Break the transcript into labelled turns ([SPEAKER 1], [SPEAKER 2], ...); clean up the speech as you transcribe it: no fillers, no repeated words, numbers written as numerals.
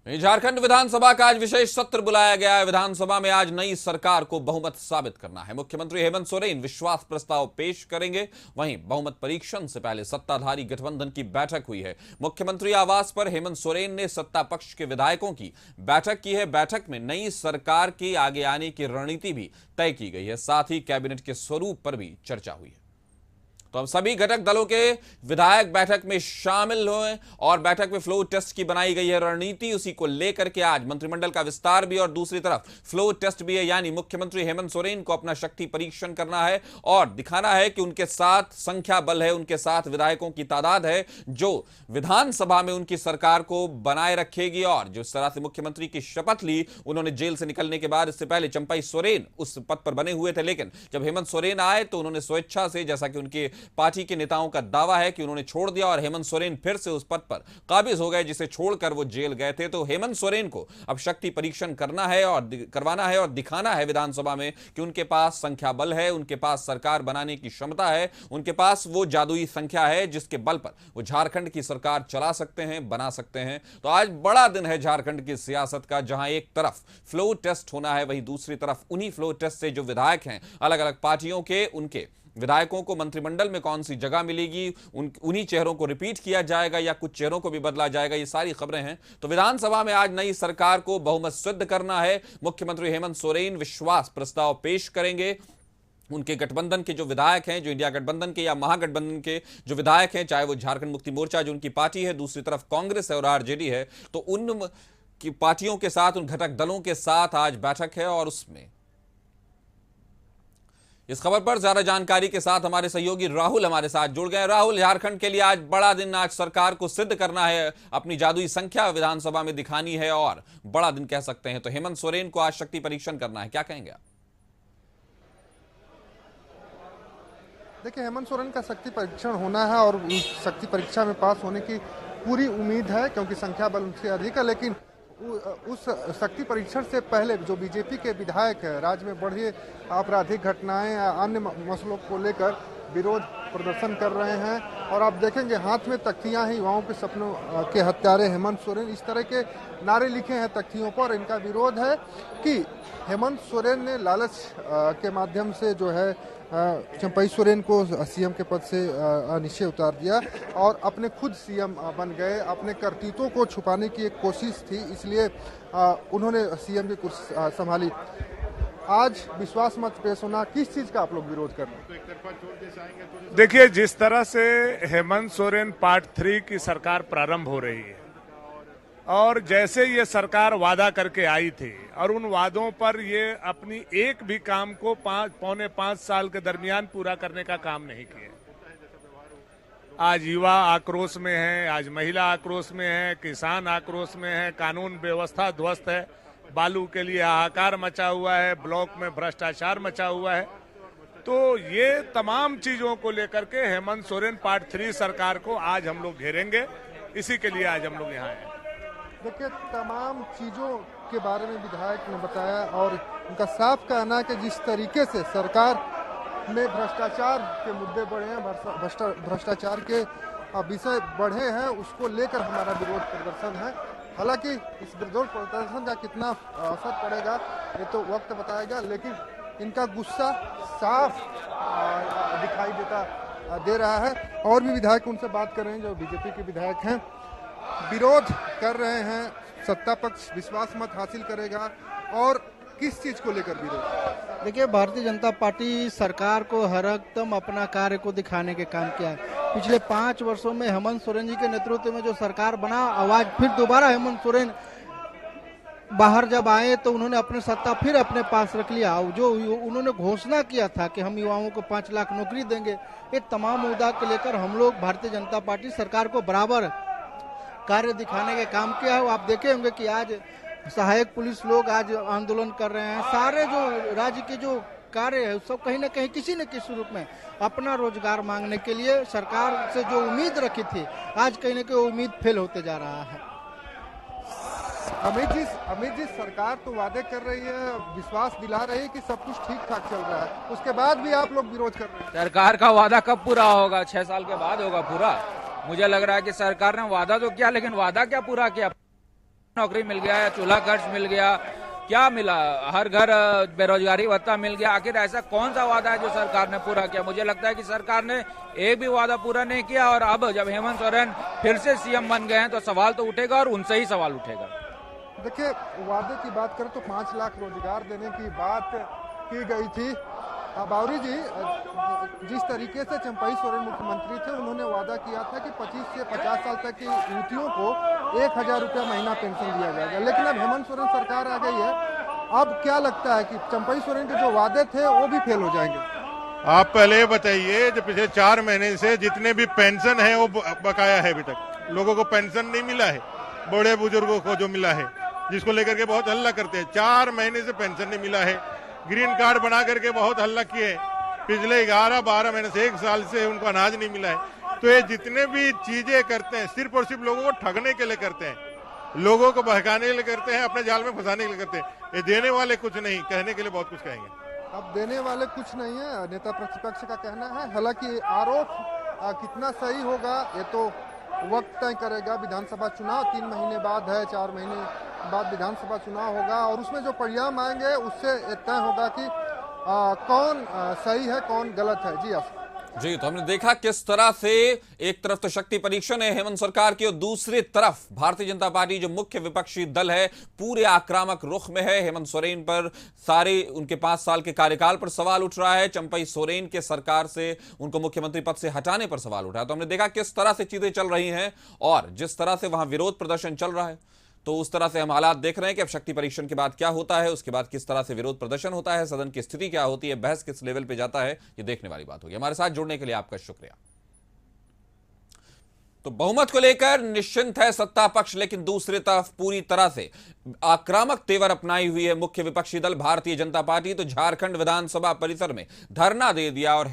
[SPEAKER 1] झारखंड विधानसभा का आज विशेष सत्र बुलाया गया है। विधानसभा में आज नई सरकार को बहुमत साबित करना है। मुख्यमंत्री हेमंत सोरेन विश्वास प्रस्ताव पेश करेंगे। वहीं बहुमत परीक्षण से पहले सत्ताधारी गठबंधन की बैठक हुई है। मुख्यमंत्री आवास पर हेमंत सोरेन ने सत्ता पक्ष के विधायकों की बैठक की है। बैठक में नई सरकार के आगे आने की रणनीति भी तय की गई है। साथ ही कैबिनेट के स्वरूप पर भी चर्चा हुई है। तो अब सभी घटक दलों के विधायक बैठक में शामिल हुए और बैठक में फ्लोर टेस्ट की बनाई गई है रणनीति। उसी को लेकर के आज मंत्रिमंडल का विस्तार भी और दूसरी तरफ फ्लोर टेस्ट भी है, यानी मुख्यमंत्री हेमंत सोरेन को अपना शक्ति परीक्षण करना है और दिखाना है कि उनके साथ संख्या बल है, उनके साथ विधायकों की तादाद है जो विधानसभा में उनकी सरकार को बनाए रखेगी। और जिस तरह से मुख्यमंत्री की शपथ ली उन्होंने जेल से निकलने के बाद, इससे पहले चंपाई सोरेन उस पद पर बने हुए थे, लेकिन जब हेमंत सोरेन आए तो उन्होंने स्वेच्छा से, जैसा कि उनके पार्टी के नेताओं का दावा है कि उन्होंने छोड़ दिया और हेमंत सोरेन फिर से उस पद पर काबिज हो गए जिसे छोड़कर वो जेल गए थे। तो हेमंत सोरेन को अब शक्ति परीक्षण करना है और करवाना है और दिखाना है विधानसभा में कि उनके पास संख्या बल है, उनके पास सरकार बनाने की क्षमता है, उनके पास वो जादुई संख्या है जिसके बल पर वो झारखंड की सरकार चला सकते हैं, बना सकते हैं। तो आज बड़ा दिन है झारखंड की सियासत का, जहां एक तरफ फ्लोर टेस्ट होना है, वहीं दूसरी तरफ उन्हीं फ्लोर टेस्ट से जो विधायक हैं अलग अलग पार्टियों के, उनके विधायकों को मंत्रिमंडल में कौन सी जगह मिलेगी, उन्हीं चेहरों को रिपीट किया जाएगा या कुछ चेहरों को भी बदला जाएगा, ये सारी खबरें हैं। तो विधानसभा में आज नई सरकार को बहुमत सिद्ध करना है। मुख्यमंत्री हेमंत सोरेन विश्वास प्रस्ताव पेश करेंगे। उनके गठबंधन के जो विधायक हैं, जो इंडिया गठबंधन के या महागठबंधन के जो विधायक हैं, चाहे वो झारखंड मुक्ति मोर्चा जो उनकी पार्टी है, दूसरी तरफ कांग्रेस है और आरजेडी है, तो उन की पार्टियों के साथ, उन घटक दलों के साथ आज बैठक है। और उसमें इस खबर पर ज्यादा जानकारी के साथ हमारे सहयोगी राहुल हमारे साथ जुड़ गए। राहुल, झारखंड के लिए आज बड़ा दिन, आज सरकार को सिद्ध करना है, अपनी जादुई संख्या विधानसभा में दिखानी है और बड़ा दिन कह सकते हैं। तो हेमंत सोरेन को आज शक्ति परीक्षण करना है, क्या कहेंगे आप?
[SPEAKER 2] देखिए, हेमंत सोरेन का शक्ति परीक्षण होना है और उस शक्ति परीक्षा में पास होने की पूरी उम्मीद है, क्योंकि संख्या बल उनसे अधिक है। लेकिन उस शक्ति परीक्षण से पहले जो बीजेपी के विधायक है, राज्य में बढ़ी आपराधिक घटनाएं, अन्य मसलों को लेकर विरोध प्रदर्शन कर रहे हैं। और आप देखेंगे हाथ में तख्तियां हैं, युवाओं के सपनों के हत्यारे हेमंत सोरेन, इस तरह के नारे लिखे हैं तख्तियों पर। इनका विरोध है कि हेमंत सोरेन ने लालच के माध्यम से जो है चंपाई सोरेन को सीएम के पद से नीचे उतार दिया और अपने खुद सीएम बन गए। अपने कर्तृत्वों को छुपाने की एक कोशिश थी, इसलिए उन्होंने सीएम की कुर्सी संभाली। आज विश्वास मत पेश होना, किस चीज का आप लोग विरोध कर रहे हैं?
[SPEAKER 3] देखिए, जिस तरह से हेमंत सोरेन पार्ट 3 की सरकार प्रारंभ हो रही है और जैसे ये सरकार वादा करके आई थी और उन वादों पर ये अपनी एक भी काम को पौने 5 साल के दरमियान पूरा करने का काम नहीं किए। आज युवा आक्रोश में है, आज महिला आक्रोश में है, किसान आक्रोश में है, कानून व्यवस्था ध्वस्त है, बालू के लिए हाहाकार मचा हुआ है, ब्लॉक में भ्रष्टाचार मचा हुआ है। तो ये तमाम चीजों को लेकर के हेमंत सोरेन पार्ट 3 सरकार को आज हम लोग घेरेंगे। इसी के लिए आज हम लोग यहाँ आए।
[SPEAKER 2] देखिए, तमाम चीजों के बारे में विधायक ने बताया और उनका साफ कहना है कि जिस तरीके से सरकार में भ्रष्टाचार के मुद्दे बढ़े हैं, भ्रष्टाचार के विषय बढ़े हैं, उसको लेकर हमारा विरोध प्रदर्शन है। हालांकि इस विरोध प्रदर्शन का कितना असर पड़ेगा ये तो वक्त बताएगा, लेकिन इनका गुस्सा साफ दिखाई दे रहा है। और भी विधायक उनसे बात कर रहे हैं जो बीजेपी के विधायक हैं, विरोध कर रहे हैं। सत्ता पक्ष विश्वास मत हासिल करेगा और किस चीज को लेकर विरोध?
[SPEAKER 4] देखिए, भारतीय जनता पार्टी सरकार को हर एकदम अपना कार्य को दिखाने के काम किया है। पिछले 5 वर्षों में हेमंत सोरेन जी के नेतृत्व में जो सरकार बना, आवाज फिर दोबारा हेमंत सोरेन बाहर जब आए तो उन्होंने अपनी सत्ता फिर अपने पास रख लिया। जो उन्होंने घोषणा किया था कि हम युवाओं को 5 लाख नौकरी देंगे, ये तमाम मुद्दा को लेकर हम लोग भारतीय जनता पार्टी सरकार को बराबर कार्य दिखाने के काम किया है। आप देखे होंगे कि आज सहायक पुलिस लोग आज आंदोलन कर रहे हैं। सारे जो राज्य के जो कार्य है सब कहीं न कहीं किसी न किसी रूप में अपना रोजगार मांगने के लिए सरकार से जो उम्मीद रखी थी, आज कहीं न कहीं उम्मीद फेल होते जा रहा है।
[SPEAKER 2] अमित जी, सरकार तो वादे कर रही है, विश्वास दिला रही है कि सब कुछ ठीक ठाक चल रहा है, उसके बाद भी आप लोग विरोध कर रहे हैं।
[SPEAKER 5] सरकार का वादा कब पूरा होगा? 6 साल के बाद होगा पूरा। मुझे लग रहा है कि सरकार ने वादा तो किया, लेकिन वादा क्या पूरा किया? नौकरी मिल गया या चूल्हा खर्च मिल गया, क्या मिला? हर घर बेरोजगारी भत्ता मिल गया। आखिर ऐसा कौन सा वादा है जो सरकार ने पूरा किया? मुझे लगता है कि सरकार ने एक भी वादा पूरा नहीं किया, और अब जब हेमंत सोरेन फिर से सीएम बन गए हैं तो सवाल तो उठेगा, और उनसे ही सवाल उठेगा।
[SPEAKER 2] देखिए, वादे की बात करें तो 5 लाख रोजगार देने की बात की गई थी। बावरी जी, जिस तरीके से चंपई सोरेन मुख्यमंत्री थे, उन्होंने वादा किया था कि 25 से 50 साल तक की युवतियों को 1000 रुपया महीना पेंशन दिया जाएगा, लेकिन अब हेमंत सोरेन सरकार आ गई है। अब क्या लगता है कि चंपई सोरेन के जो वादे थे वो भी फेल हो जाएंगे?
[SPEAKER 6] आप पहले बताइए, जो पिछले 4 महीने से जितने भी पेंशन है वो बकाया है। अभी तक लोगों को पेंशन नहीं मिला है, बड़े बुजुर्गों को जो मिला है, जिसको लेकर के बहुत हल्ला करते हैं। 4 महीने से पेंशन नहीं मिला है। ग्रीन कार्ड बना करके बहुत हल्ला किए। पिछले 11-12 महीने से 1 साल से उनको अनाज नहीं मिला है। तो ये जितने भी चीजें करते हैं सिर्फ और सिर्फ लोगों को ठगने के लिए करते हैं, लोगों को बहकाने के लिए करते हैं, अपने जाल में फंसाने के लिए करते हैं। ये देने वाले कुछ नहीं, कहने के लिए बहुत कुछ कहेंगे।
[SPEAKER 2] अब देने वाले कुछ नहीं है, नेता प्रतिपक्ष का कहना है। हालांकि आरोप कितना सही होगा ये तो वक्त तय करेगा। विधानसभा चुनाव 3 महीने बाद है, 4 महीने बाद विधानसभा चुनाव होगा, और उसमें जो परिणाम आएंगे उससे तय होगा कि कौन सही है, कौन गलत है। जी आप
[SPEAKER 1] जी, तो हमने देखा किस तरह से एक तरफ तो शक्ति परीक्षण है हेमंत सरकार की, और दूसरी तरफ भारतीय जनता पार्टी जो मुख्य विपक्षी दल है पूरे आक्रामक रुख में है। हेमंत सोरेन पर सारे उनके 5 साल के कार्यकाल पर सवाल उठ रहा है, चंपई सोरेन के सरकार से उनको मुख्यमंत्री पद से हटाने पर सवाल उठा है। तो हमने देखा किस तरह से चीजें चल रही हैं, और जिस तरह से वहां विरोध प्रदर्शन चल रहा है, तो उस तरह से हम हालात देख रहे हैं कि अब शक्ति परीक्षण के बाद क्या होता है, उसके बाद किस तरह से विरोध प्रदर्शन होता है, सदन की स्थिति क्या होती है, बहस किस लेवल पे जाता है, ये देखने वाली बात होगी। हमारे साथ जुड़ने के लिए आपका शुक्रिया। तो बहुमत को लेकर निश्चिंत है सत्ता पक्ष, लेकिन दूसरी तरफ पूरी तरह से आक्रामक तेवर अपनाई हुई है मुख्य विपक्षी दल भारतीय जनता पार्टी। तो झारखंड विधानसभा परिसर में धरना दे दिया और